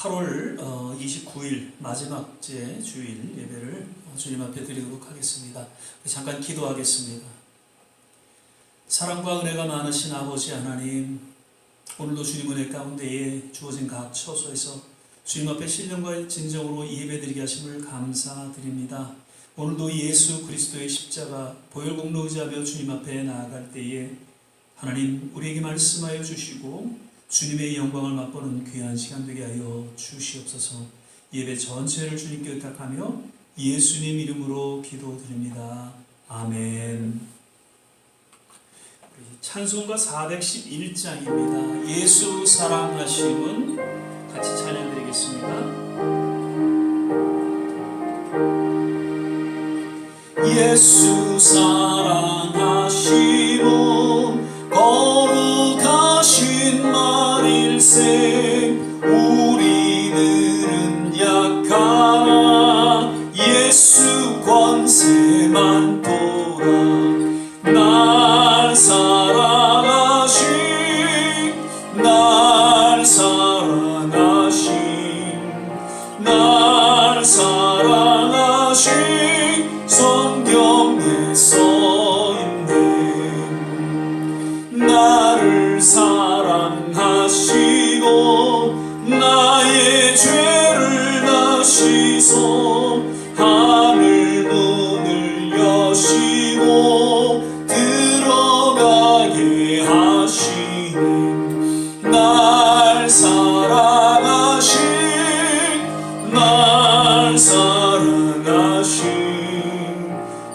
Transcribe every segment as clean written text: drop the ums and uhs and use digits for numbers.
8월 29일 마지막 주일 예배를 주님 앞에 드리도록 하겠습니다. 잠깐 기도하겠습니다. 사랑과 은혜가 많으신 아버지 하나님, 오늘도 주님 은혜 가운데에 주어진 각 처소에서 주님 앞에 신령과 진정으로 예배드리게 하심을 감사드립니다. 오늘도 예수 그리스도의 십자가 보혈공로 의지하며 주님 앞에 나아갈 때에 하나님 우리에게 말씀하여 주시고 주님의 영광을 맛보는 귀한 시간 되게 하여 주시옵소서. 예배 전체를 주님께 의탁하며 예수님 이름으로 기도드립니다. 아멘. 찬송가 411장입니다. 예수 사랑하심은 같이 찬양드리겠습니다. 예수 사랑하심은 거룩하신 말일세. 우리들은 약하나 예수 권세 많도다. 날 사랑하신 날 사랑하신 날 사랑하신 성경에 써있네. 나를 사랑하시고 나의 죄를 다시소 하늘 문을 여시고 들어가게 하시네. 날 사랑하신 날 사랑하신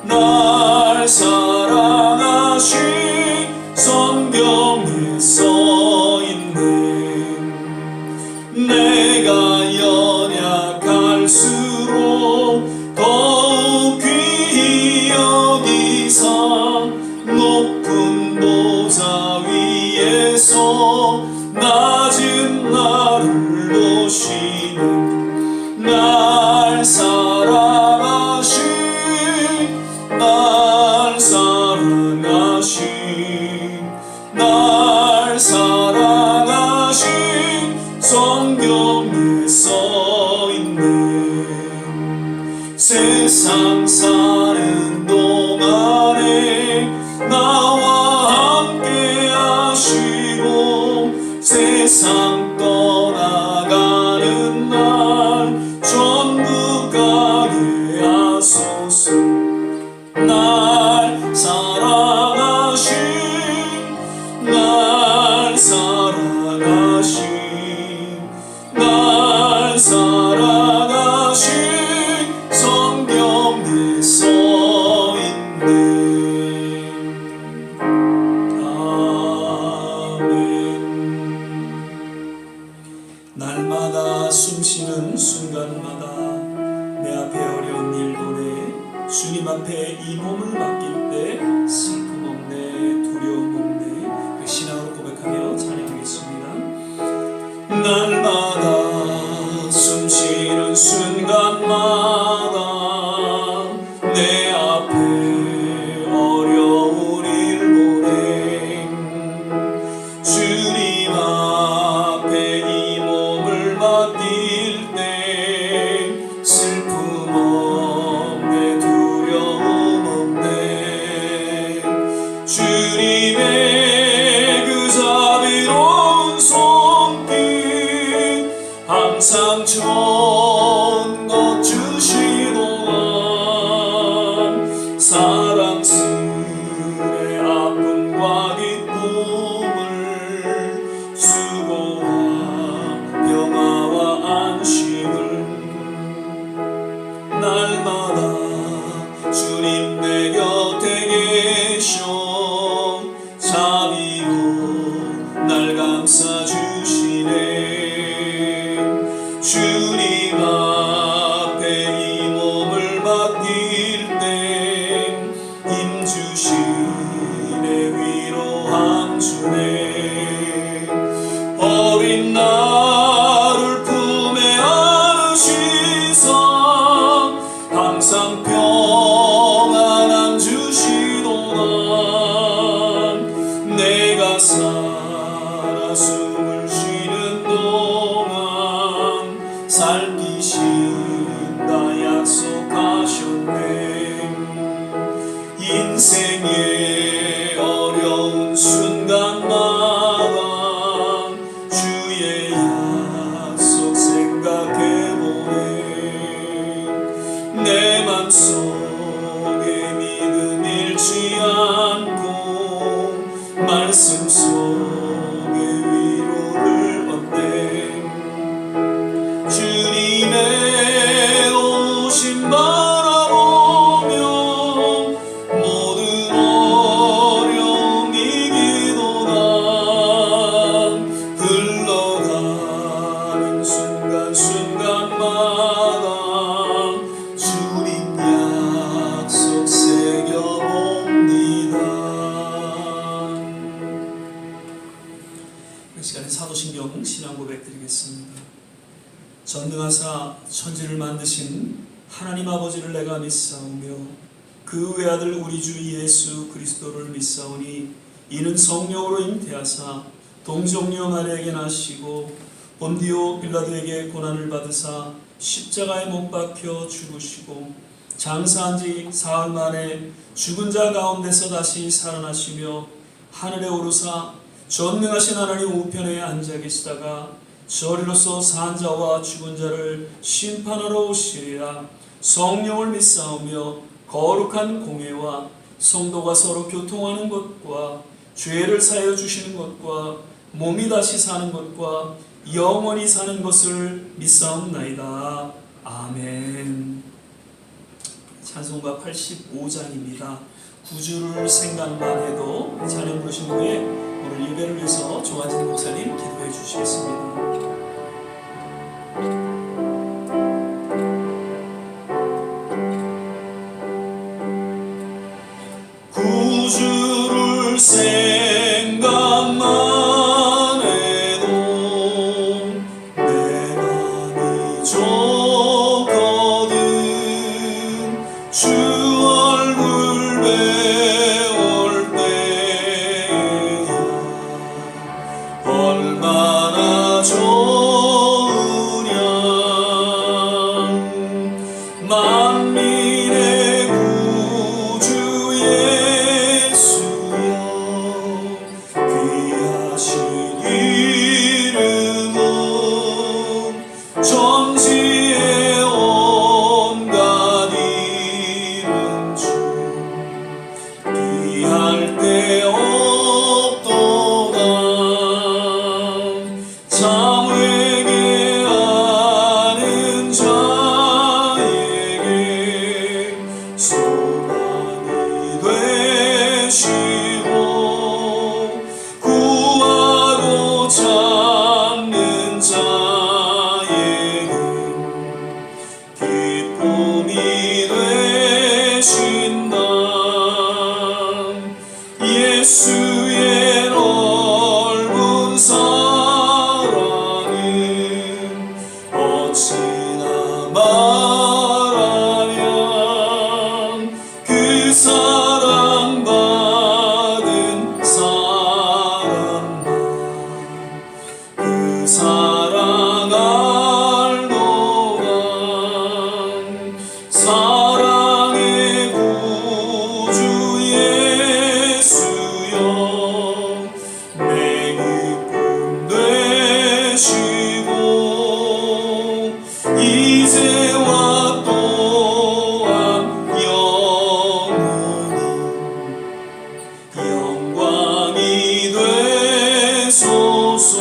날 사랑하신 성경에 써있네. 내가 연약할수록 더욱 귀히 여기사 높은 보좌 위에서 낮은 나를 놓으시는. 날 사랑하신 날 사랑하신 날 사랑하신 성경에 써있네. 세상 사는 동안에 나와 함께 하시고 세상 떠나가는 날 전부 가게 하소서. 날 사랑하신 날 사랑하신 날 사랑하신 성경에 써있네. 아멘. 날마다 숨쉬는 순간마다 내 앞에 어려운 일도 내 주님 앞에 이 몸을 맡길 때 슬픔 없네, 두려움 없네. 그 신앙으로 고백하며 찬양하겠습니다. 날마다 숨쉬는 순간마다 내 앞에 어려운 일도 내 주님 앞에 이 몸을 맡길 때 슬픔 없네, 두려움 없네. 주님의 그 자비로운 손길 항상 좋은 것 주시도다. 사랑스레 아픔과 기쁨을 수고와 평화와 안식을 날마다 주님 내 곁에 계셔 자비로 날 감싸주시네. 주님 앞에 이 몸을 맡길 때 힘주시네, 위로함 주네. 어린 나를 품에 안으시사 항상 평안함 주시도다. 내가 살아 숨을 쉬는 동안 살피신다 약속하셨네. 인생의 어려운 순간마다 주의 약속 생각해보네. 내 맘속에 믿음 잃지 않고 말씀 속에 위로를 얻네. 주님의 오심 바라보며 모든 어려움 이기도다. 흘러가는 순간순간마다 주님 약속 새겨봅니다. 이 시간에 사도신경 신앙고백 드리겠습니다. 전능하사 천지를 만드신 하나님 아버지를 내가 믿사오며 그 외아들 우리 주 예수 그리스도를 믿사오니 이는 성령으로 잉태하사 동정녀 마리아에게 나시고 본디오 빌라도에게 고난을 받으사 십자가에 못 박혀 죽으시고 장사한 지 사흘 만에 죽은 자 가운데서 다시 살아나시며 하늘에 오르사 전능하신 하나님 우편에 앉아 계시다가 저리로서 산 자와 죽은 자를 심판하러 오시리라. 성령을 믿사오며 거룩한 공회와 성도가 서로 교통하는 것과 죄를 사하여 주시는 것과 몸이 다시 사는 것과 영원히 사는 것을 믿사옵나이다. 아멘. 찬송가 85장입니다. 구주를 생각만 해도 찬양 부르신 후에 오늘 예배를 위해서 조한진 목사님 기도해 주시겠습니다. 구주를 생각만 해도 내 맘이 좋거든. 주 얼굴 배울 때야 얼마나 좋으랴. 만민의 구주 예수여 귀하신 이름은 천지의 온갖 이름 중 비할 데 없도다. 참 회개하는 자에게 소망이 되시고 구하고 찾는 자에게 기쁨이 되신다. 예수의 넓은 사랑은 어찌나 말하랴. 그 사랑받은 사람만 그 사랑 알도다. 사랑의 구주 예수여 내 기쁨 되시고 이제와 또한 영원히 영광이 되소서.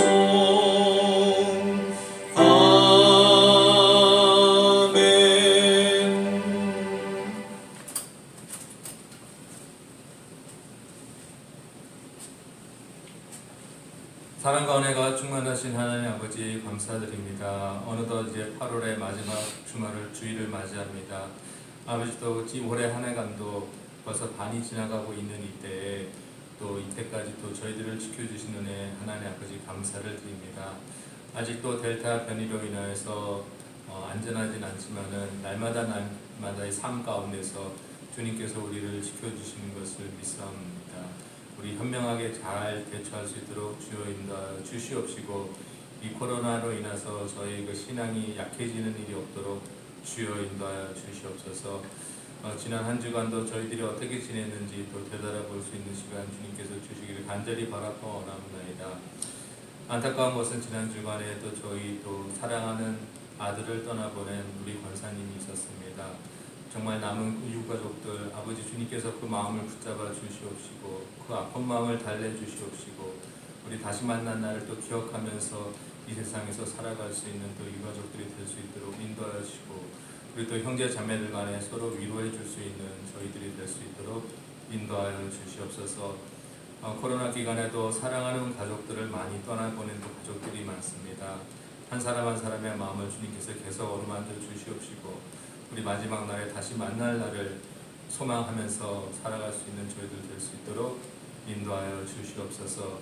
아멘. 사랑과 은혜가 충만하신 하나님 아버지 감사드립니다. 어느덧 이제 8월의 마지막 주말을 주일을 맞이합니다. 아버지 또 올해 한 해간도 벌써 반이 지나가고 있는 이때에 또 이때까지 또 저희들을 지켜주신 은혜 하나님 아버지 감사를 드립니다. 아직도 델타 변이로 인하여서 안전하진 않지만은 날마다의 삶 가운데서 주님께서 우리를 지켜주시는 것을 믿사옵니다. 우리 현명하게 잘 대처할 수 있도록 주여 인도하여 주시옵시고 이 코로나로 인해서 저희 그 신앙이 약해지는 일이 없도록 주여 인도하여 주시옵소서. 지난 한 주간도 저희들이 어떻게 지냈는지 또 되돌아볼 수 있는 시간 주님께서 주시기를 간절히 바라옵나이다. 안타까운 것은 지난 주간에 또 저희 또 사랑하는 아들을 떠나보낸 우리 권사님이 있었습니다. 정말 남은 유가족들 아버지 주님께서 그 마음을 붙잡아 주시옵시고 그 아픈 마음을 달래주시옵시고 우리 다시 만난 날을 또 기억하면서 이 세상에서 살아갈 수 있는 또 유가족들이 될 수 있도록 인도하여 주시고 그리고 또 형제 자매들 간에 서로 위로해 줄 수 있는 저희들이 될 수 있도록 인도하여 주시옵소서. 코로나 기간에도 사랑하는 가족들을 많이 떠나보낸 가족들이 많습니다. 한 사람 한 사람의 마음을 주님께서 계속 어루만져 주시옵시고 우리 마지막 날에 다시 만날 날을 소망하면서 살아갈 수 있는 저희들 될 수 있도록 인도하여 주시옵소서.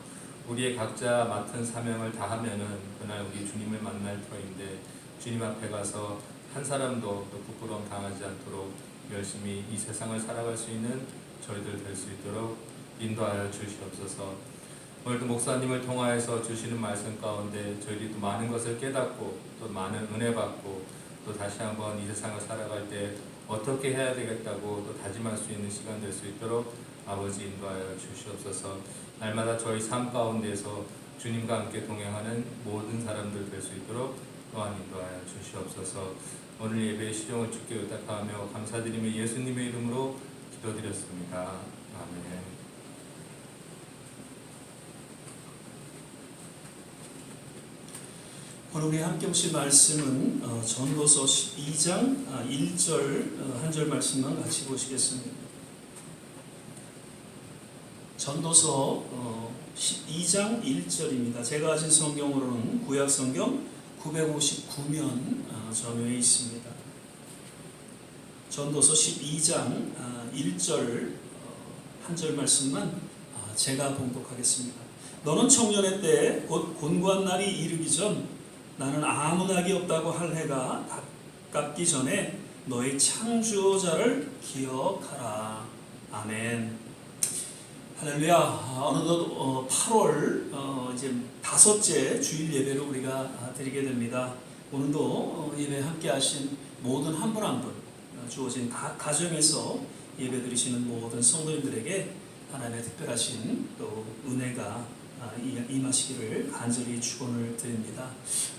우리의 각자 맡은 사명을 다하면은 그날 우리 주님을 만날 터인데 주님 앞에 가서 한 사람도 또 부끄러움 당하지 않도록 열심히 이 세상을 살아갈 수 있는 저희들 될 수 있도록 인도하여 주시옵소서. 오늘도 목사님을 통하여서 주시는 말씀 가운데 저희들이 또 많은 것을 깨닫고 또 많은 은혜 받고 또 다시 한번 이 세상을 살아갈 때 어떻게 해야 되겠다고 또 다짐할 수 있는 시간 될 수 있도록 아버지 인도하여 주시옵소서. 날마다 저희 삶 가운데서 주님과 함께 동행하는 모든 사람들 될 수 있도록 또한 인도하여 주시옵소서. 오늘 예배의 시종을 주께 의탁하며 감사드리며 예수님의 이름으로 기도드렸습니다. 아멘. 오늘 우리 함께 보실 말씀은 전도서 12장 1절 한 절 말씀만 같이 보시겠습니다. 전도서 12장 1절입니다. 제가 가진 성경으로는 구약 성경 959면 전후에 있습니다. 전도서 12장 1절 한 절 말씀만 제가 봉독하겠습니다. 너는 청년의 때 곧 곤고한 날이 이르기 전 나는 아무 낙이 없다고 할 해가 가깝기 전에 너의 창조자를 기억하라. 아멘. 할렐루야. 어느덧 8월 이제 5째 주일 예배를 우리가 드리게 됩니다. 오늘도 예배 함께 하신 모든 한 분 한 분 주어진 각 가정에서 예배 드리시는 모든 성도님들에게 하나님의 특별하신 또 은혜가 임하시기를 간절히 축원을 드립니다.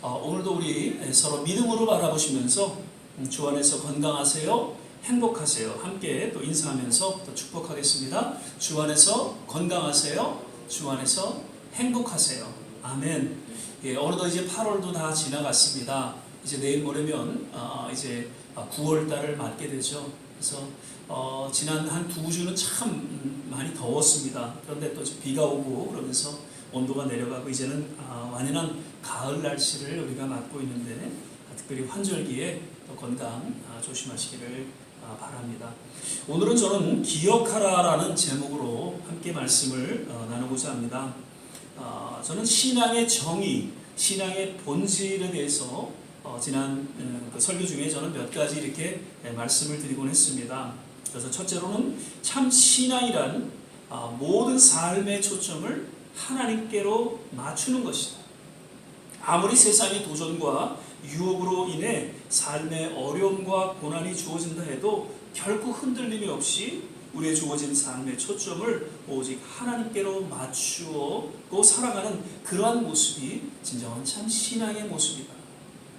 오늘도 우리 서로 믿음으로 바라보시면서 주 안에서 건강하세요, 행복하세요 함께 또 인사하면서 또 축복하겠습니다. 주 안에서 건강하세요, 주 안에서 행복하세요. 아멘. 어느덧 이제 8월도 다 지나갔습니다. 이제 내일 모레면 이제 9월 달을 맞게 되죠. 그래서 지난 한 2주는 참 많이 더웠습니다. 그런데 또 비가 오고 그러면서 온도가 내려가고 이제는 완연한 가을 날씨를 우리가 맞고 있는데 특별히 환절기에 또 건강 조심하시기를 바랍니다. 오늘은 저는 기억하라라는 제목으로 함께 말씀을 나누고자 합니다. 저는 신앙의 정의, 신앙의 본질에 대해서 지난 그 설교 중에 저는 몇 가지 이렇게 말씀을 드리곤 했습니다. 그래서 첫째로는 참 신앙이란 모든 삶의 초점을 하나님께로 맞추는 것이다. 아무리 세상의 도전과 유혹으로 인해 삶의 어려움과 고난이 주어진다 해도 결코 흔들림이 없이 우리의 주어진 삶의 초점을 오직 하나님께로 맞추고 살아가는 그러한 모습이 진정한 참 신앙의 모습이다.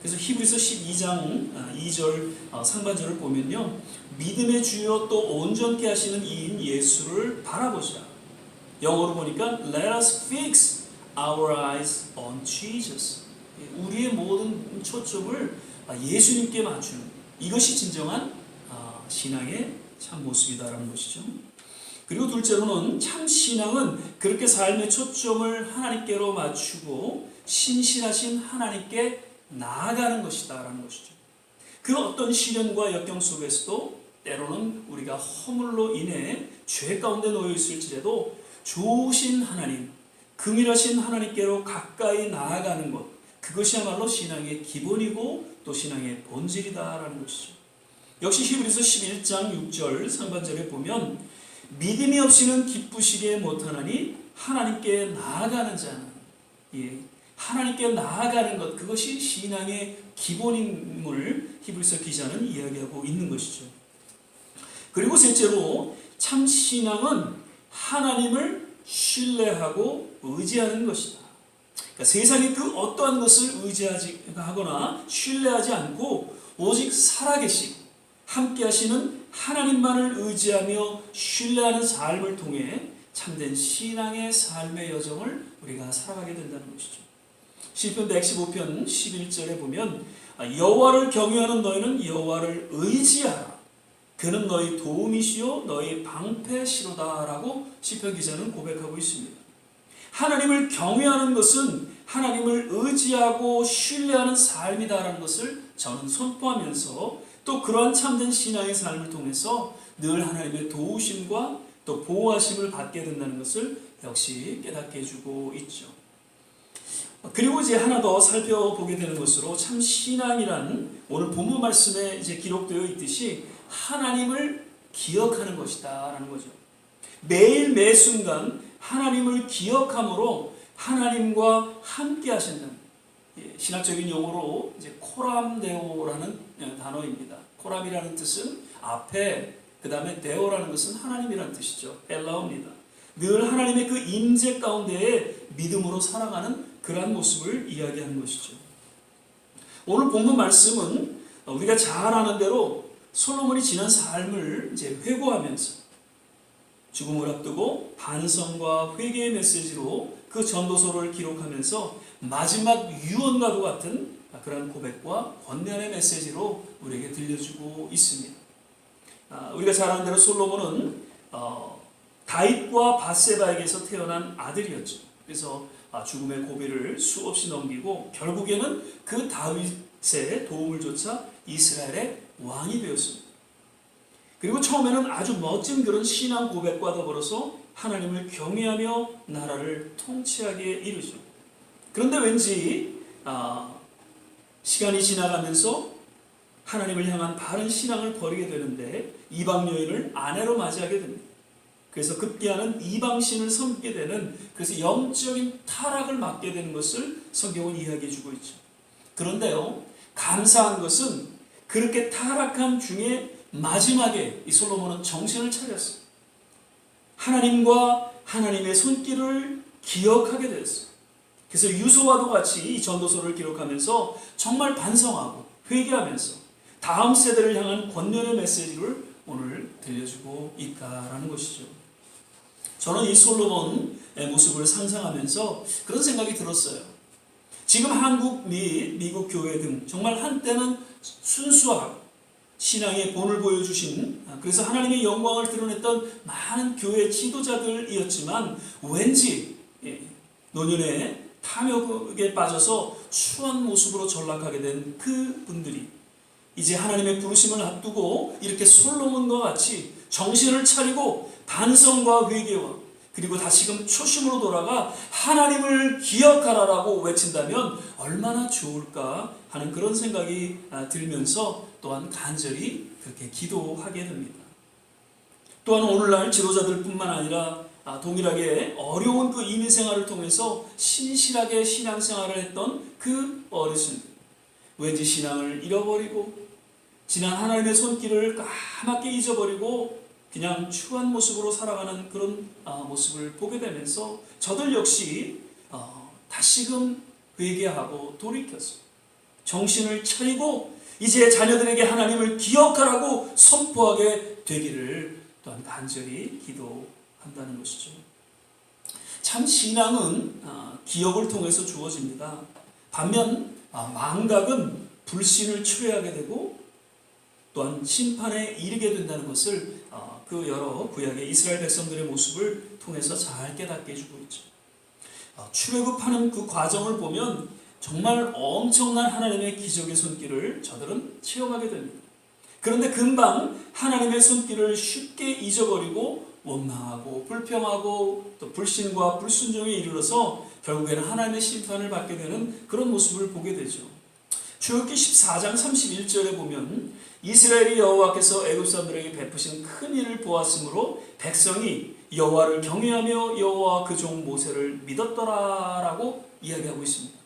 그래서 히브리서 12장 2절 상반절을 보면요, 믿음의 주요 또 온전케 하시는 이인 예수를 바라보자. 영어로 보니까 Let us fix our eyes on Jesus. 우리의 모든 초점을 예수님께 맞추는 이것이 진정한 신앙의 참 모습이다라는 것이죠. 그리고 둘째로는 참 신앙은 그렇게 삶의 초점을 하나님께로 맞추고 신실하신 하나님께 나아가는 것이다라는 것이죠. 그 어떤 시련과 역경 속에서도 때로는 우리가 허물로 인해 죄 가운데 놓여 있을지라도 좋으신 하나님, 긍휼하신 하나님께로 가까이 나아가는 것, 그것이야말로 신앙의 기본이고 또 신앙의 본질이다라는 것이죠. 역시 히브리서 11장 6절 상반절에 보면 믿음이 없이는 기쁘시게 못하나니 하나님께 나아가는 자는 하나님께 나아가는 것, 그것이 신앙의 기본임을 히브리서 기자는 이야기하고 있는 것이죠. 그리고 셋째로 참 신앙은 하나님을 신뢰하고 의지하는 것이다. 그러니까 세상의 그 어떠한 것을 의지하거나 신뢰하지 않고 오직 살아계시고 함께 하시는 하나님만을 의지하며 신뢰하는 삶을 통해 참된 신앙의 삶의 여정을 우리가 살아가게 된다는 것이죠. 시편 115편 11절에 보면 여호와를 경외하는 너희는 여호와를 의지하라. 그는 너희 도움이시요 너희 방패시로다 라고 시편 기자는 고백하고 있습니다. 하나님을 경외하는 것은 하나님을 의지하고 신뢰하는 삶이다라는 것을 저는 선포하면서 또 그러한 참된 신앙의 삶을 통해서 늘 하나님의 도우심과 또 보호하심을 받게 된다는 것을 역시 깨닫게 해주고 있죠. 그리고 이제 하나 더 살펴보게 되는 것으로 참 신앙이란 오늘 본문 말씀에 이제 기록되어 있듯이 하나님을 기억하는 것이다라는 거죠. 매일 매 순간 하나님을 기억함으로 하나님과 함께 하신다는, 신학적인 용어로 이제 코람데오라는 단어입니다. 코람이라는 뜻은 앞에, 그 다음에 데오라는 것은 하나님이라는 뜻이죠. 헬라어입니다. 늘 하나님의 그 임재 가운데에 믿음으로 살아가는 그러한 모습을 이야기하는 것이죠. 오늘 본문 말씀은 우리가 잘 아는 대로 솔로몬이 지난 삶을 이제 회고하면서 죽음을 앞두고 반성과 회개의 메시지로 그 전도서를 기록하면서 마지막 유언과도 같은 그런 고백과 권면의 메시지로 우리에게 들려주고 있습니다. 우리가 잘 아는 대로 솔로몬은 다윗과 바세바에게서 태어난 아들이었죠. 그래서 죽음의 고비를 수없이 넘기고 결국에는 그 다윗의 도움을 조차 이스라엘의 왕이 되었습니다. 그리고 처음에는 아주 멋진 그런 신앙 고백과 더불어서 하나님을 경외하며 나라를 통치하게 이르죠. 그런데 왠지 시간이 지나가면서 하나님을 향한 바른 신앙을 버리게 되는데 이방 여인을 아내로 맞이하게 됩니다. 그래서 급기야는 이방신을 섬기게 되는, 그래서 영적인 타락을 맞게 되는 것을 성경은 이야기해 주고 있죠. 그런데요, 감사한 것은 그렇게 타락한 중에 마지막에 이 솔로몬은 정신을 차렸어요. 하나님과 하나님의 손길을 기억하게 되었어요. 그래서 유소와도 같이 이 전도서를 기록하면서 정말 반성하고 회개하면서 다음 세대를 향한 권면의 메시지를 오늘 들려주고 있다라는 것이죠. 저는 이 솔로몬의 모습을 상상하면서 그런 생각이 들었어요. 지금 한국 및 미국 교회 등 정말 한때는 순수하고 신앙의 본을 보여주신, 그래서 하나님의 영광을 드러냈던 많은 교회 지도자들이었지만 왠지 노년에 탐욕에 빠져서 추한 모습으로 전락하게 된 그 분들이 이제 하나님의 부르심을 앞두고 이렇게 솔로몬과 같이 정신을 차리고 반성과 회개와 그리고 다시금 초심으로 돌아가 하나님을 기억하라라고 외친다면 얼마나 좋을까 하는 그런 생각이 들면서 또한 간절히 그렇게 기도하게 됩니다. 또한 오늘날 지도자들뿐만 아니라 동일하게 어려운 그 이민 생활을 통해서 신실하게 신앙생활을 했던 그 어르신들, 왠지 신앙을 잃어버리고 지난 하나님의 손길을 까맣게 잊어버리고 그냥 추한 모습으로 살아가는 그런 모습을 보게 되면서 저들 역시 다시금 회개하고 돌이켜서 정신을 차리고 이제 자녀들에게 하나님을 기억하라고 선포하게 되기를 또한 간절히 기도한다는 것이죠. 참 신앙은 기억을 통해서 주어집니다. 반면 망각은 불신을 초래하게 되고 또한 심판에 이르게 된다는 것을 그 여러 구약의 이스라엘 백성들의 모습을 통해서 잘 깨닫게 해주고 있죠. 출애굽하는 그 과정을 보면 정말 엄청난 하나님의 기적의 손길을 저들은 체험하게 됩니다. 그런데 금방 하나님의 손길을 쉽게 잊어버리고 원망하고 불평하고 또 불신과 불순종에 이르러서 결국에는 하나님의 심판을 받게 되는 그런 모습을 보게 되죠. 출애굽기 14장 31절에 보면 이스라엘이 여호와께서 애굽 사람들에게 베푸신 큰 일을 보았으므로 백성이 여호와를 경외하며 여호와 그 종 모세를 믿었더라라고 이야기하고 있습니다.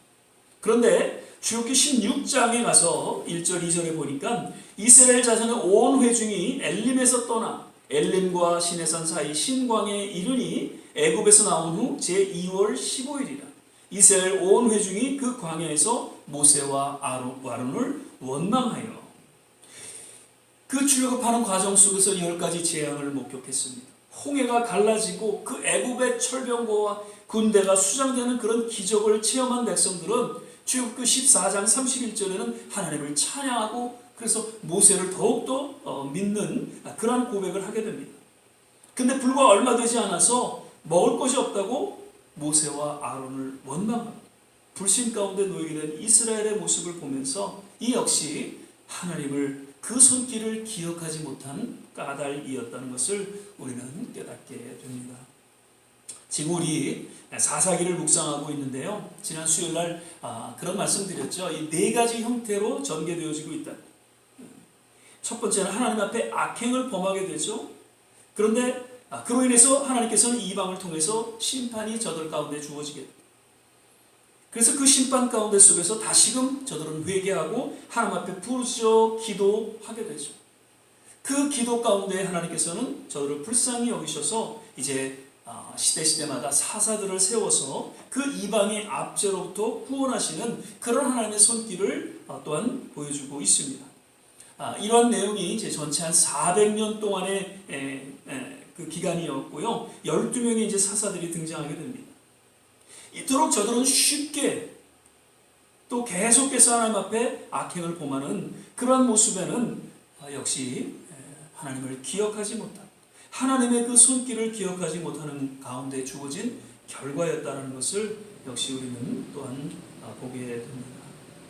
그런데 출애굽기 16장에 가서 1절 2절에 보니까 이스라엘 자손의 온 회중이 엘림에서 떠나 엘림과 시내산 사이 신광에 이르니 애굽에서 나온 후 제2월 15일이라. 이스라엘 온 회중이 그 광야에서 모세와 아론을 원망하여 그 출애굽하는 과정 속에서 10가지 재앙을 목격했습니다. 홍해가 갈라지고 그 애굽의 철병거와 군대가 수장되는 그런 기적을 체험한 백성들은 출애굽기 14장 31절에는 하나님을 찬양하고 그래서 모세를 더욱더 믿는 그러한 고백을 하게 됩니다. 근데 불과 얼마 되지 않아서 먹을 것이 없다고 모세와 아론을 원망합니다. 불신 가운데 놓이게 된 이스라엘의 모습을 보면서 이 역시 하나님을 그 손길을 기억하지 못한 까닭이었다는 것을 우리는 깨닫게 됩니다. 지금 우리 사사기를 묵상하고 있는데요. 지난 수요일날 그런 말씀 드렸죠. 이 4가지 형태로 전개되어지고 있다. 첫 번째는 하나님 앞에 악행을 범하게 되죠. 그런데 그로 인해서 하나님께서는 이방을 통해서 심판이 저들 가운데 주어지게 됩니다. 그래서 그 심판 가운데 속에서 다시금 저들은 회개하고 하나님 앞에 부르짖어 기도하게 되죠. 그 기도 가운데 하나님께서는 저들을 불쌍히 여기셔서 이제 시대마다 사사들을 세워서 그 이방의 압제로부터 구원하시는 그런 하나님의 손길을 또한 보여주고 있습니다. 이러한 내용이 이제 전체 한 400년 동안의 그 기간이었고요. 12명의 이제 사사들이 등장하게 됩니다. 이토록 저들은 쉽게 또 계속해서 하나님 앞에 악행을 범하는 그러한 모습에는 역시 하나님을 기억하지 못한 하나님의 그 손길을 기억하지 못하는 가운데 주어진 결과였다는 것을 역시 우리는 또한 보게 됩니다.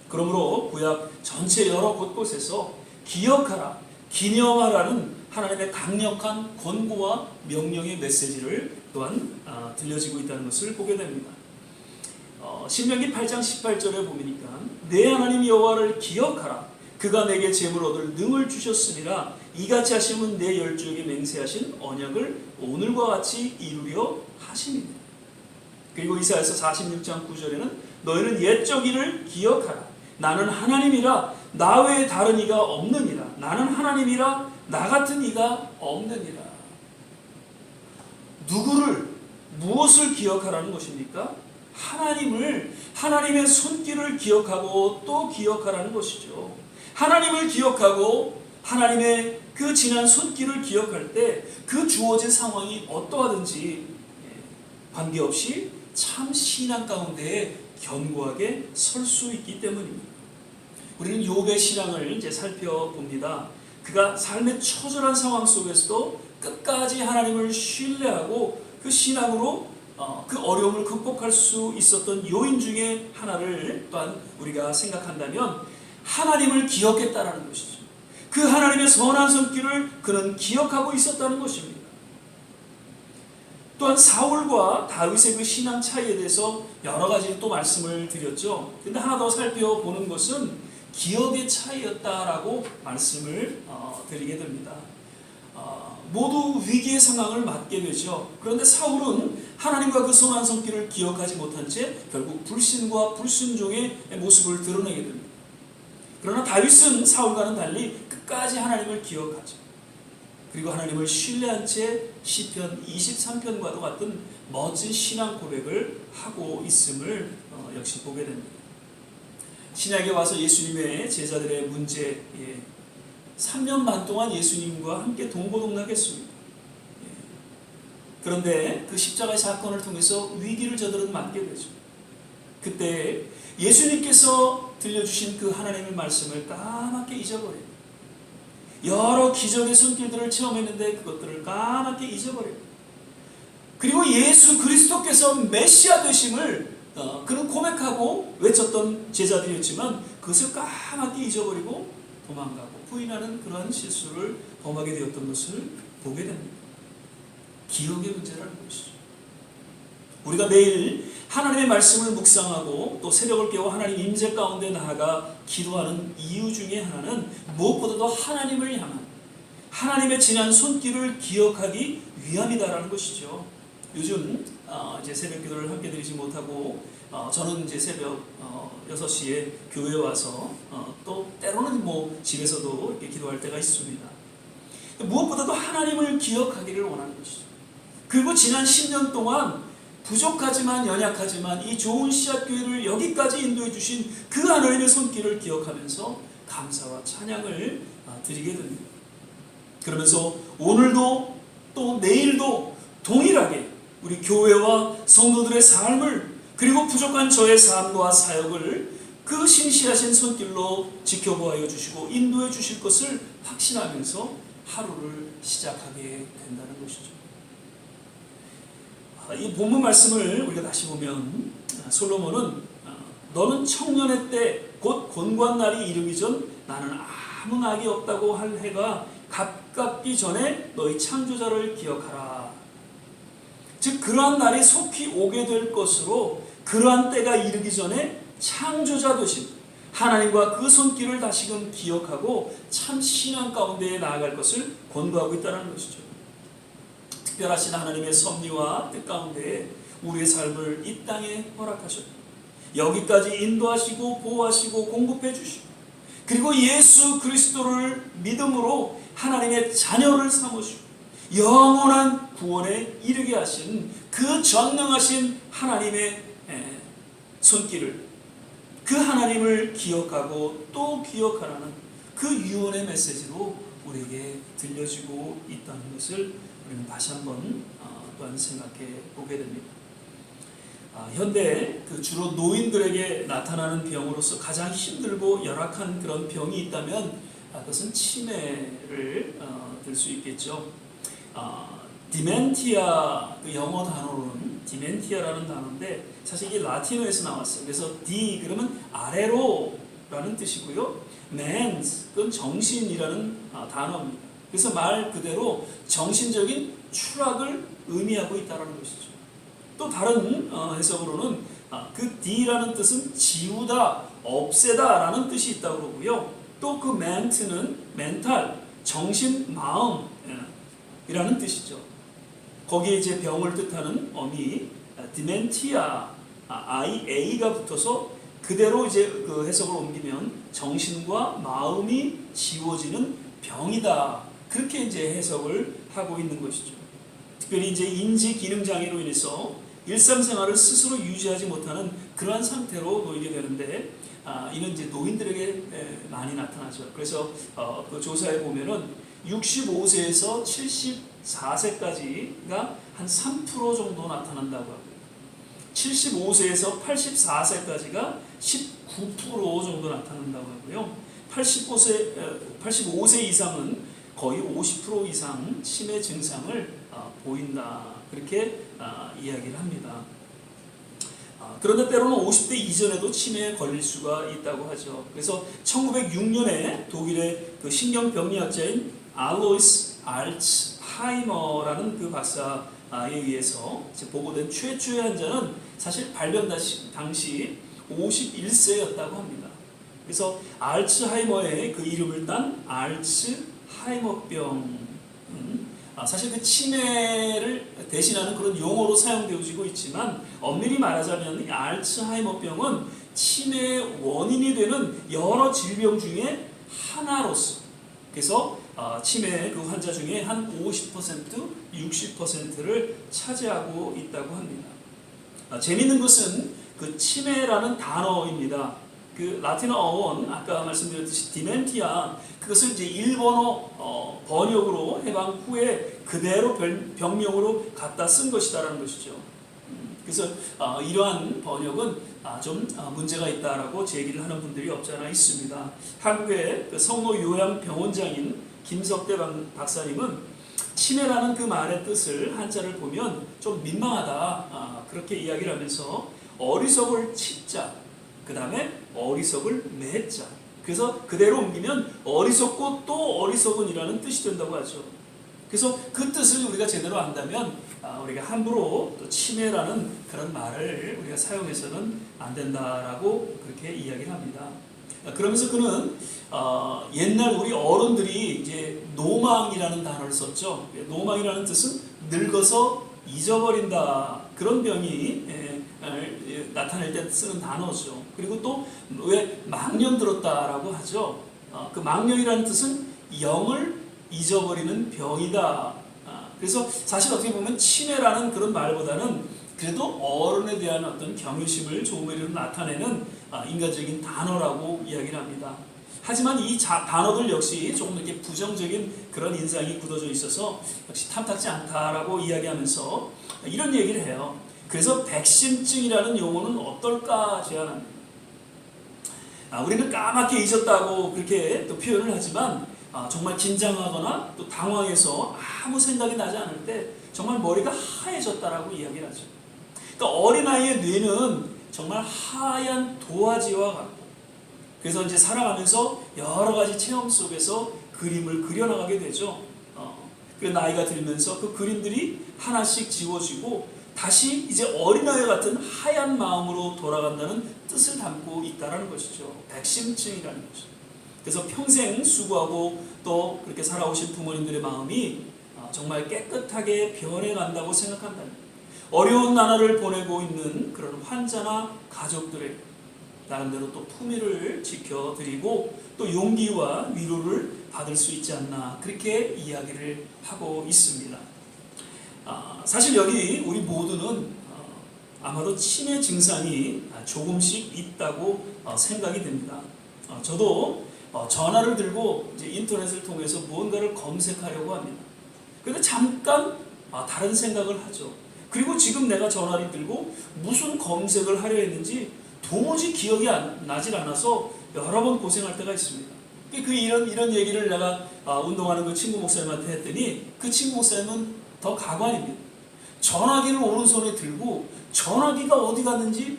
그러므로 구약 전체 여러 곳곳에서 기억하라, 기념하라는 하나님의 강력한 권고와 명령의 메시지를 또한 들려지고 있다는 것을 보게 됩니다. 신명기 8장 18절에 보니까 내 하나님 여호와를 기억하라. 그가 내게 재물 얻을 능을 주셨으니라. 이같이 하시면 내 열조에게 맹세하신 언약을 오늘과 같이 이루려 하심이니라. 그리고 이사야서 46장 9절에는 너희는 옛적 일을 기억하라. 나는 하나님이라 나 외에 다른 이가 없느니라. 나는 하나님이라 나 같은 이가 없느니라. 누구를 무엇을 기억하라는 것입니까? 하나님을, 하나님의 손길을 기억하고 또 기억하라는 것이죠. 하나님을 기억하고 하나님의 그 지난 손길을 기억할 때 그 주어진 상황이 어떠하든지 관계없이 참 신앙 가운데 견고하게 설 수 있기 때문입니다. 우리는 욥의 신앙을 이제 살펴봅니다. 그가 삶의 처절한 상황 속에서도 끝까지 하나님을 신뢰하고 그 신앙으로 그 어려움을 극복할 수 있었던 요인 중에 하나를 또한 우리가 생각한다면 하나님을 기억했다라는 것이죠. 그 하나님의 선한 손길을 그는 기억하고 있었다는 것입니다. 또한 사울과 다윗의 그 신앙 차이에 대해서 여러 가지 또 말씀을 드렸죠. 근데 하나 더 살펴보는 것은 기억의 차이였다라고 말씀을 드리게 됩니다. 모두 위기의 상황을 맞게 되죠. 그런데 사울은 하나님과 그 선한 손길을 기억하지 못한 채 결국 불신과 불순종의 모습을 드러내게 됩니다. 그러나 다윗은 사울과는 달리 끝까지 하나님을 기억하죠. 그리고 하나님을 신뢰한 채 시편 23편과도 같은 멋진 신앙 고백을 하고 있음을 역시 보게 됩니다. 신약에 와서 예수님의 제자들의 문제, 3년 반 동안 예수님과 함께 동고동락했습니다. 그런데 그 십자가의 사건을 통해서 위기를 저들은 맞게 되죠. 그때 예수님께서 들려주신 그 하나님의 말씀을 까맣게 잊어버려요. 여러 기적의 손길들을 체험했는데 그것들을 까맣게 잊어버려요. 그리고 예수 그리스도께서 메시아 되심을 그는 고백하고 외쳤던 제자들이었지만 그것을 까맣게 잊어버리고 도망가고 부인하는 그러한 실수를 범하게 되었던 것을 보게 됩니다. 기억의 문제라는 것이죠. 우리가 매일 하나님의 말씀을 묵상하고 또 새벽을 깨워 하나님 임재 가운데 나아가 기도하는 이유 중에 하나는 무엇보다도 하나님을 향한 하나님의 지난 손길을 기억하기 위함이다라는 것이죠. 요즘 이제 새벽 기도를 함께 드리지 못하고 저는 이제 새벽 6시에 교회 와서 또 때로는 뭐 집에서도 이렇게 기도할 때가 있습니다. 무엇보다도 하나님을 기억하기를 원하는 것이죠. 그리고 지난 10년 동안 부족하지만 연약하지만 이 좋은 씨앗교회를 여기까지 인도해 주신 그 하나님의 손길을 기억하면서 감사와 찬양을 드리게 됩니다. 그러면서 오늘도 또 내일도 동일하게 우리 교회와 성도들의 삶을 그리고 부족한 저의 삶과 사역을 그 신실하신 손길로 지켜보아 주시고 인도해 주실 것을 확신하면서 하루를 시작하게 된다는 것이죠. 이 본문 말씀을 우리가 다시 보면 솔로몬은 너는 청년의 때 곧 곤고한 날이 이르기 전 나는 아무 낙이 없다고 할 해가 가깝기 전에 너희 창조자를 기억하라. 즉 그러한 날이 속히 오게 될 것으로 그러한 때가 이르기 전에 창조자 되신 하나님과 그 손길을 다시금 기억하고 참 신앙 가운데 나아갈 것을 권고하고 있다는 것이죠. 특별하신 하나님의 섭리와 뜻 가운데 우리의 삶을 이 땅에 허락하셨고 여기까지 인도하시고 보호하시고 공급해 주시고 그리고 예수 그리스도를 믿음으로 하나님의 자녀를 삼으시고 영원한 구원에 이르게 하신 그 전능하신 하나님의 손길을 그 하나님을 기억하고 또 기억하라는 그 유언의 메시지로 우리에게 들려지고 있다는 것을 우리는 다시 한번 또한 생각해 보게 됩니다. 현대 주로 노인들에게 나타나는 병으로서 가장 힘들고 열악한 그런 병이 있다면 그것은 치매를 들 수 있겠죠. 디멘티아 그 영어 단어로는 디멘티아라는 단어인데 사실 이게 라틴어에서 나왔어요. 그래서 디 그러면 아래로라는 뜻이고요. 맨스 그건 정신이라는 단어입니다. 그래서 말 그대로 정신적인 추락을 의미하고 있다는 것이죠. 또 다른 해석으로는 그 D라는 뜻은 지우다, 없애다라는 뜻이 있다고 그러고요. 또 그 멘트는 멘탈, 정신, 마음이라는 뜻이죠. 거기에 이제 병을 뜻하는 어미 디멘티아, IA가 붙어서 그대로 이제 그 해석을 옮기면 정신과 마음이 지워지는 병이다. 그렇게 이제 해석을 하고 있는 것이죠. 특별히 이제 인지 기능 장애로 인해서 일상생활을 스스로 유지하지 못하는 그러한 상태로 놓이게 되는데 이는 이제 노인들에게 많이 나타나죠. 그래서 그 조사에 보면은 65세에서 74세까지가 한 3% 정도 나타난다고 하고요. 75세에서 84세까지가 19% 정도 나타난다고 하고요. 85세 이상은 거의 50% 이상 치매 증상을 보인다. 그렇게 이야기를 합니다. 그런데 때로는 50대 이전에도 치매에 걸릴 수가 있다고 하죠. 그래서 1906년에 독일의 그 신경병리학자인 알로이스 알츠하이머라는 그 박사에 의해서 보고된 최초의 환자는 사실 발병 당시 51세였다고 합니다. 그래서 알츠하이머의 그 이름을 딴 알츠하이머병 사실 그 치매를 대신하는 그런 용어로 사용되어지고 있지만 엄밀히 말하자면 이 알츠하이머병은 치매의 원인이 되는 여러 질병 중에 하나로서 그래서 치매 그 환자 중에 한 50%, 60%를 차지하고 있다고 합니다. 재미있는 것은 그 치매라는 단어입니다. 그 라틴어 어원 아까 말씀드렸듯이 디멘티아 그것을 이제 일본어 번역으로 해방 후에 그대로 병명으로 갖다 쓴 것이다라는 것이죠. 그래서 이러한 번역은 좀 문제가 있다라고 제기를 하는 분들이 없지 않아 있습니다. 한국의 그 성모 요양병원장인 김석대 박사님은 치매라는 그 말의 뜻을 한자를 보면 좀 민망하다 그렇게 이야기를 하면서 어리석을 치자 그 다음에 어리석을 맺자 그래서 그대로 옮기면 어리석고 또 어리석은이라는 뜻이 된다고 하죠. 그래서 그 뜻을 우리가 제대로 안다면 우리가 함부로 또 치매라는 그런 말을 우리가 사용해서는 안 된다라고 그렇게 이야기를 합니다. 그러면서 그는 옛날 우리 어른들이 이제 노망이라는 단어를 썼죠. 노망이라는 뜻은 늙어서 잊어버린다 그런 병이 나타낼 때 쓰는 단어죠. 그리고 또 왜 망령 들었다라고 하죠. 그 망령이라는 뜻은 영을 잊어버리는 병이다. 그래서 사실 어떻게 보면 치매라는 그런 말보다는 그래도 어른에 대한 어떤 경외심을 조금이라도 나타내는 인간적인 단어라고 이야기를 합니다. 하지만 이 단어들 역시 조금 이렇게 부정적인 그런 인상이 굳어져 있어서 역시 탐탁지 않다라고 이야기하면서 이런 얘기를 해요. 그래서 백신증이라는 용어는 어떨까 제안합니다. 우리는 까맣게 잊었다고 그렇게 또 표현을 하지만 정말 긴장하거나 또 당황해서 아무 생각이 나지 않을 때 정말 머리가 하얘졌다라고 이야기를 하죠. 그러니까 어린아이의 뇌는 정말 하얀 도화지와 같고 그래서 이제 살아가면서 여러 가지 체험 속에서 그림을 그려나가게 되죠. 그 나이가 들면서 그 그림들이 하나씩 지워지고 다시 이제 어린아이 같은 하얀 마음으로 돌아간다는 뜻을 담고 있다는 것이죠. 백신증이라는 것이죠. 그래서 평생 수고하고 또 그렇게 살아오신 부모님들의 마음이 정말 깨끗하게 변해간다고 생각한다면 어려운 나날을 보내고 있는 그런 환자나 가족들에게 나름대로 또 품위를 지켜드리고 또 용기와 위로를 받을 수 있지 않나 그렇게 이야기를 하고 있습니다. 사실 여기 우리 모두는 아마도 치매 증상이 조금씩 있다고 생각이 됩니다. 저도 전화를 들고 이제 인터넷을 통해서 무언가를 검색하려고 합니다. 그런데 잠깐 다른 생각을 하죠. 그리고 지금 내가 전화를 들고 무슨 검색을 하려 했는지 도무지 기억이 나질 않아서 여러 번 고생할 때가 있습니다. 이런 얘기를 내가 운동하는 그 친구 목사님한테 했더니 그 친구 목사님은 더 가관입니다. 전화기를 오른손에 들고 전화기가 어디 갔는지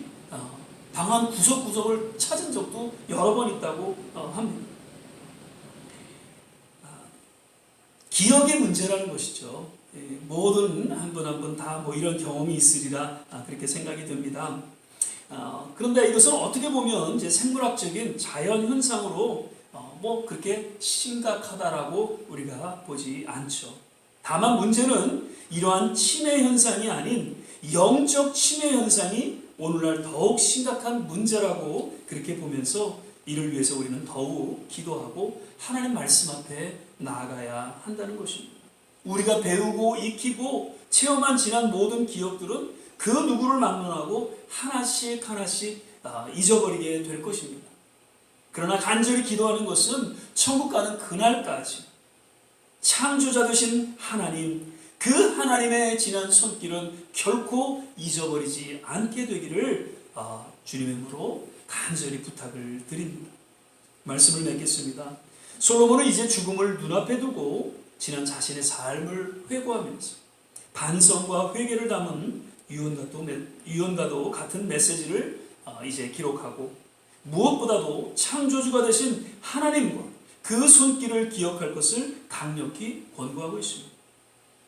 방 안 구석구석을 찾은 적도 여러 번 있다고 합니다. 기억의 문제라는 것이죠. 모든 한 분 한 분 다 뭐 이런 경험이 있으리라 그렇게 생각이 듭니다. 그런데 이것은 어떻게 보면 이제 생물학적인 자연 현상으로 뭐 그렇게 심각하다라고 우리가 보지 않죠. 다만 문제는 이러한 치매 현상이 아닌 영적 치매 현상이 오늘날 더욱 심각한 문제라고 그렇게 보면서 이를 위해서 우리는 더욱 기도하고 하나님 말씀 앞에 나아가야 한다는 것입니다. 우리가 배우고 익히고 체험한 지난 모든 기억들은 그 누구를 막론하고 하나씩 하나씩 잊어버리게 될 것입니다. 그러나 간절히 기도하는 것은 천국 가는 그날까지 창조자 되신 하나님, 그 하나님의 지난 손길은 결코 잊어버리지 않게 되기를 주님의 이름으로 간절히 부탁을 드립니다. 말씀을 맺겠습니다. 솔로몬은 이제 죽음을 눈앞에 두고 지난 자신의 삶을 회고하면서 반성과 회개를 담은 유언과도 같은 메시지를 이제 기록하고 무엇보다도 창조주가 되신 하나님과 그 손길을 기억할 것을 강력히 권고하고 있습니다.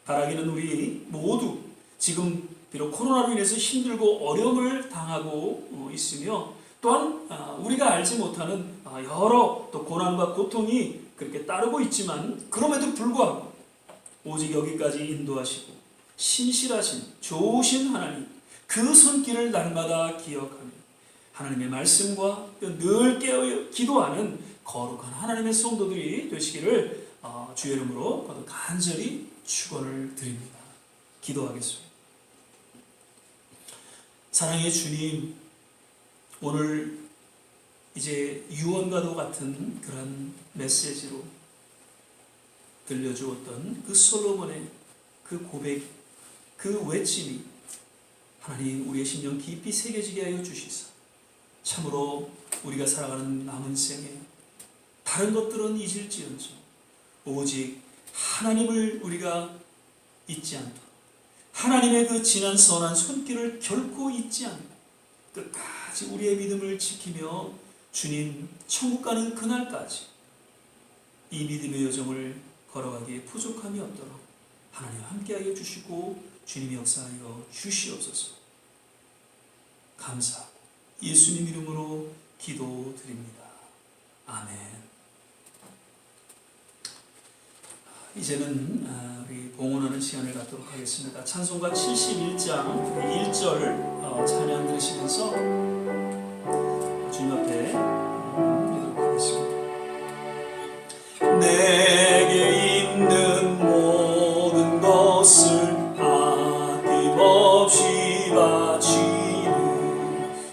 바라기는 우리 모두 지금 비록 코로나로 인해서 힘들고 어려움을 당하고 있으며 또한 우리가 알지 못하는 여러 또 고난과 고통이 그렇게 따르고 있지만 그럼에도 불구하고 오직 여기까지 인도하시고 신실하신 좋으신 하나님 그 손길을 날마다 기억하며 하나님의 말씀과 늘 깨어 기도하는 거룩한 하나님의 성도들이 되시기를 주의 이름으로 간절히 축원을 드립니다. 기도하겠습니다. 사랑의 주님, 오늘 이제 유언과도 같은 그런 메시지로 들려주었던 그 솔로몬의 그 고백, 그 외침이 하나님 우리의 심령 깊이 새겨지게 하여 주시사 참으로 우리가 살아가는 남은 생에 다른 것들은 잊을지언정 오직 하나님을 우리가 잊지 않도록 하나님의 그 지난 선한 손길을 결코 잊지 않고 끝까지 우리의 믿음을 지키며 주님 천국 가는 그날까지 이 믿음의 여정을 걸어가기에 부족함이 없도록 하나님 함께하여 주시고 주님이 역사하여 주시옵소서. 감사하고 예수님 이름으로 기도드립니다. 아멘. 이제는 우리 봉헌하는 시간을 갖도록 하겠습니다. 찬송가 71장 1절 찬양 들으시면서 주님 앞에 드리도록 하겠습니다. 내게 있는 모든 것을 아낌없이 바치는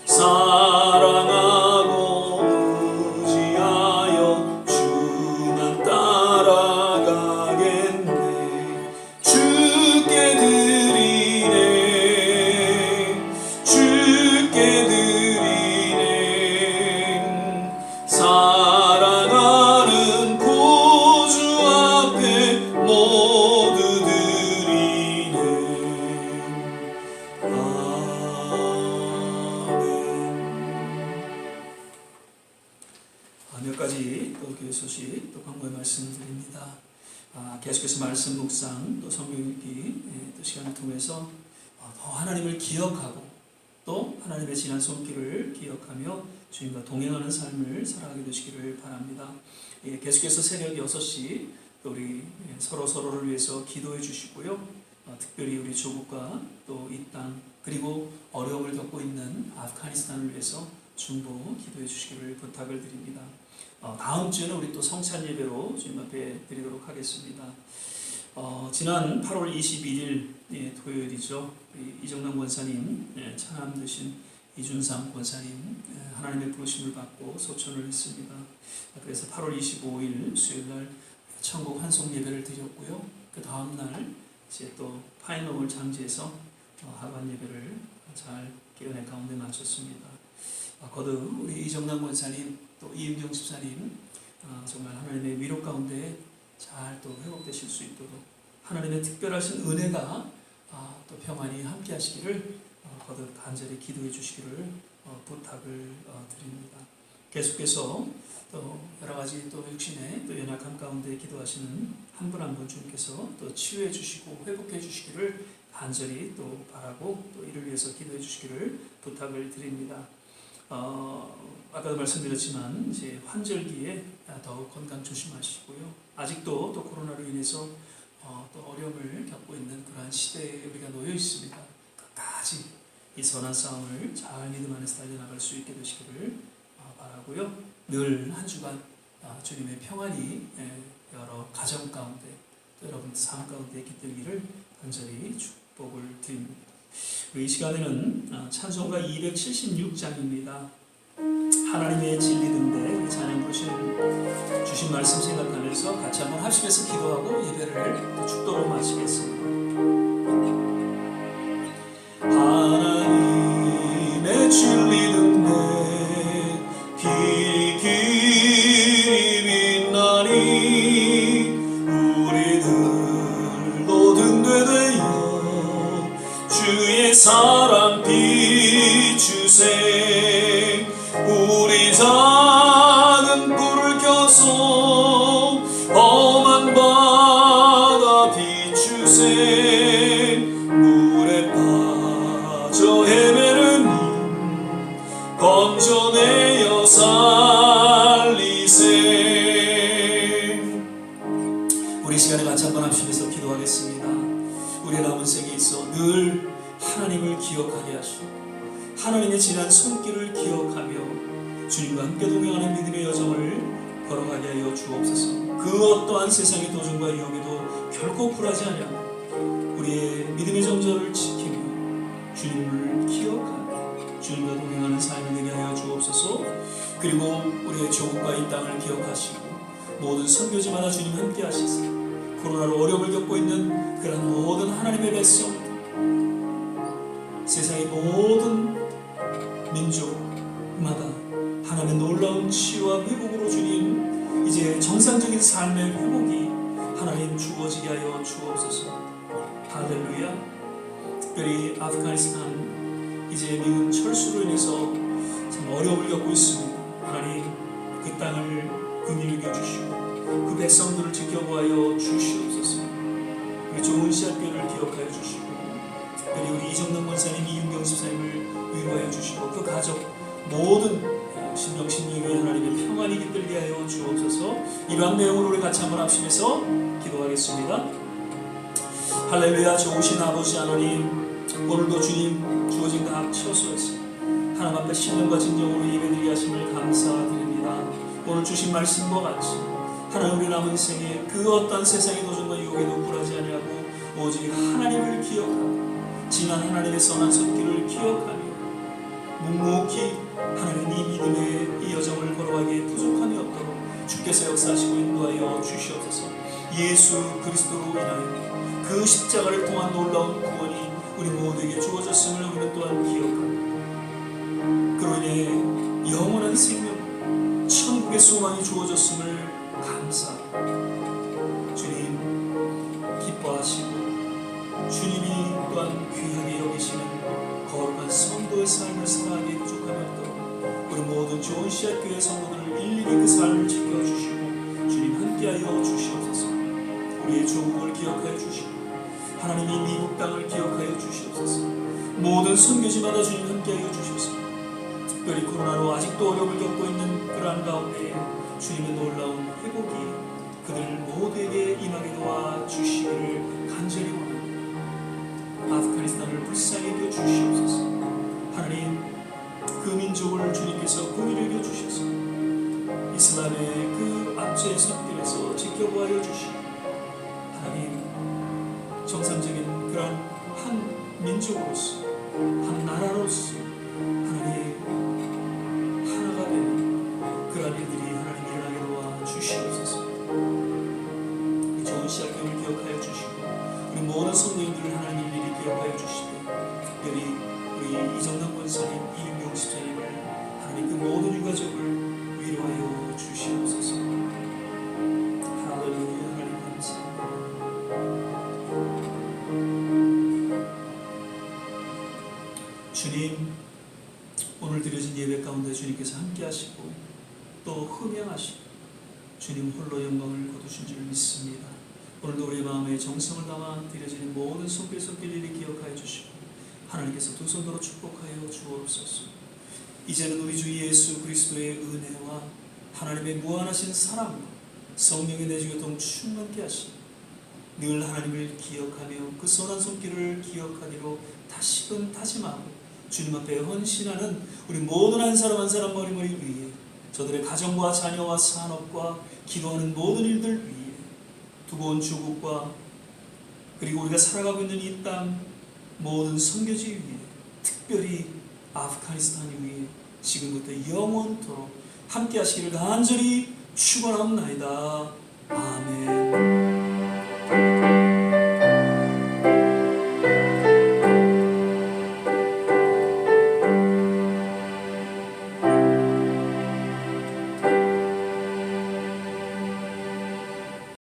사랑하고 의지하여 주만 따라가겠네. 주께 드리네. 주께 드리네. 사랑하는 구주 앞에 모두 드리네. 몇 가지 또 교회 소식 또 광고의 말씀을 드립니다. 계속해서 말씀 묵상 또 성경 읽기 또 시간을 통해서 더 하나님을 기억하고 또 하나님의 지난 손길을 기억하며 주님과 동행하는 삶을 살아가게 되시기를 바랍니다. 계속해서 새벽 6시 또 우리 서로를 위해서 기도해 주시고요. 특별히 우리 조국과 또 이 땅 그리고 어려움을 겪고 있는 아프가니스탄을 위해서 중보 기도해 주시기를 부탁을 드립니다. 다음 주에는 우리 또 성찬 예배로 주님 앞에 드리도록 하겠습니다. 지난 8월 21일 토요일이죠. 이정남 권사님 차남 되신 이준상 권사님 하나님의 부르심을 받고 소천을 했습니다. 그래서 8월 25일 수요일날 천국 환송 예배를 드렸고요. 그 다음날 이제 또 파이너홀 장지에서 하반 예배를 잘 은혜 가운데 마쳤습니다. 거듭 우리 이정남 권사님 또 이임경 집사님 정말 하나님의 위로 가운데 잘 또 회복되실 수 있도록 하나님의 특별하신 은혜가 또 평안히 함께 하시기를 거듭 간절히 기도해 주시기를 부탁을 드립니다. 계속해서 또 여러 가지 또 육신의 또 연약함 가운데 기도하시는 한 분 한 분 주님께서 또 치유해 주시고 회복해 주시기를 간절히 또 바라고 또 이를 위해서 기도해 주시기를 부탁을 드립니다. 아까도 말씀드렸지만 이제 환절기에 더욱 건강 조심하시고요. 아직도 또 코로나로 인해서 또 어려움을 겪고 있는 그러한 시대에 우리가 놓여 있습니다. 끝까지 이 선한 싸움을 잘 믿음 안에서 달려나갈 수 있게 되시기를 바라고요. 늘 한 주간 주님의 평안이 여러 가정 가운데 또 여러분 삶 가운데 깃들기를 간절히 축복을 드립니다. 우리 이 시간에는 찬송가 276장입니다. 하나님의 진리 등대 찬양 부르시는 주신 말씀 생각하면서 같이 한번 합심해서 기도하고 예배를 축도로 마치겠습니다. 하나님의 진리 등대 길이 빛나니 우리들도 등대되어 주의 사랑 비추세. 우리 작은 불을 켜서 험한 바다 비추세. 물에 빠져 헤매는 건져내어 살리세. 우리 시간에 같이 한번 합심해서 기도하겠습니다. 우리의 남은 생에 있어 늘 하나님을 기억하게 하시고 하나님의 지난 손길을 기억하며 주님과 함께 동행하는 믿음의 여정을 걸어가게 하여 주옵소서. 그 어떠한 세상의 도전과 유혹에도 결코 굴하지 아니하고 우리의 믿음의 정절을 지키며 주님을 기억하며 주님과 동행하는 삶이 되게 하여 주옵소서. 그리고 우리의 조국과 이 땅을 기억하시고 모든 선교지마다 주님 함께 하시사 코로나로 어려움을 겪고 있는 그런 모든 하나님의 백성, 세상의 모든 민족마다 하나님의 놀라운 치유와 회복으로 주님 이제 정상적인 삶의 회복이 하나님 주어지게 하여 주옵소서. 할렐루야. 특별히 아프가니스탄 이제 미군 철수로 인해서 참 어려움을 겪고 있습니다. 하나님 그 땅을 긍휼히 여겨주시고 그 백성들을 지켜보아여 주시옵소서. 우리 좋은 씨앗교회를 기억하여 주시고 특별히 우리 이정남 권사님, 이윤경 집사님을 위로하여 주시고 그 가족 모든 신명신명의 하나님의 평안이 깃들게 하여 주옵소서. 이러한 내용으로 우리 같이 한번 합심해서 기도하겠습니다. 할렐루야. 좋으신 아버지 하나님, 오늘도 주님 주어진 각 처소에서 하나님 앞에 신령과 진정으로 예배드리게 하심을 감사드립니다. 오늘 주신 말씀과 같이 하나님 우리 남은 생에 그 어떤 세상의 도전과 유혹에도 굴하지 아니하고 오직 하나님을 기억하고 지난 하나님의 선한 손길을 기억하며 묵묵히 하나님 이 믿음의 이 여정을 걸어가기에 부족함이 없도록 주께서 역사하시고 인도하여 주시옵소서. 예수 그리스도로 인하여 그 십자가를 통한 놀라운 구원이 우리 모두에게 주어졌음을 우리는 또한 기억합니다. 그로 인해 영원한 생명, 천국의 소망이 주어졌음을 감사합니다. 주님 기뻐하시고 주님이 또한 귀하게 여기시는 거룩한 성도의 삶을 살아가기에 부족함이 없도록 우리 모든 좋은 씨앗 교회 성도들을 일일이 그 삶을 지켜주시고 주님 함께하여 주시옵소서. 우리의 조국을 기억하여 주시고 하나님이 미국 땅을 기억하여 주시옵소서. 모든 선교지마다 주님 함께하여 주시옵소서. 특별히 코로나로 아직도 어려움을 겪고 있는 그러한 가운데 주님의 놀라운 회복이 그들 모두에게 임하게 도와 주시기를 간절히 원합니다. 아프가니스탄을 불쌍히 여겨 주시옵소서. 하나님 그 민족을 주님께서 공의를 여겨 주셔서 이슬람의 그 압제의 손길에서 지켜보아여 주시고 하나님 정상적인 그런 한 민족으로서 한 나라로서 하나님 하나가 되는 그러한 일들이 하나님 일어나게 도와 주시옵소서. 이 좋은 시작경을 기억하여 주시고 우리 모든 성도님들을 하나님 일일이 기억하여 주시되 특별히 우리 이정남 권사님, 이윤경 집사님을 하나님 그 모든 유가족을 위로하여 주시옵소서. 할렐루야. 하나님 감사합니다. 주님 오늘 드려진 예배 가운데 주님께서 함께 하시고 또 흠양하시고 주님 홀로 영광을 거두신 줄 믿습니다. 오늘도 우리의 마음에 정성을 담아 드려지는 모든 손길 일일이 기억하여 주시고 하나님께서 두 손으로 축복하여 주옵소서. 이제는 우리 주 예수 그리스도의 은혜와 하나님의 무한하신 사랑과 성령의 내주교통 충만케 하시고 늘 하나님을 기억하며 그 선한 손길을 기억하기로 다시금 다짐하고 주님 앞에 헌신하는 우리 모든 한 사람 한 사람 머리머리 위에 저들의 가정과 자녀와 산업과 기도하는 모든 일들 위에 두고 온 조국과 그리고 우리가 살아가고 있는 이 땅 모든 선교지 위에 특별히 아프가니스탄 위에 지금부터 영원토록 함께 하시기를 간절히 축원하옵나이다. 아멘.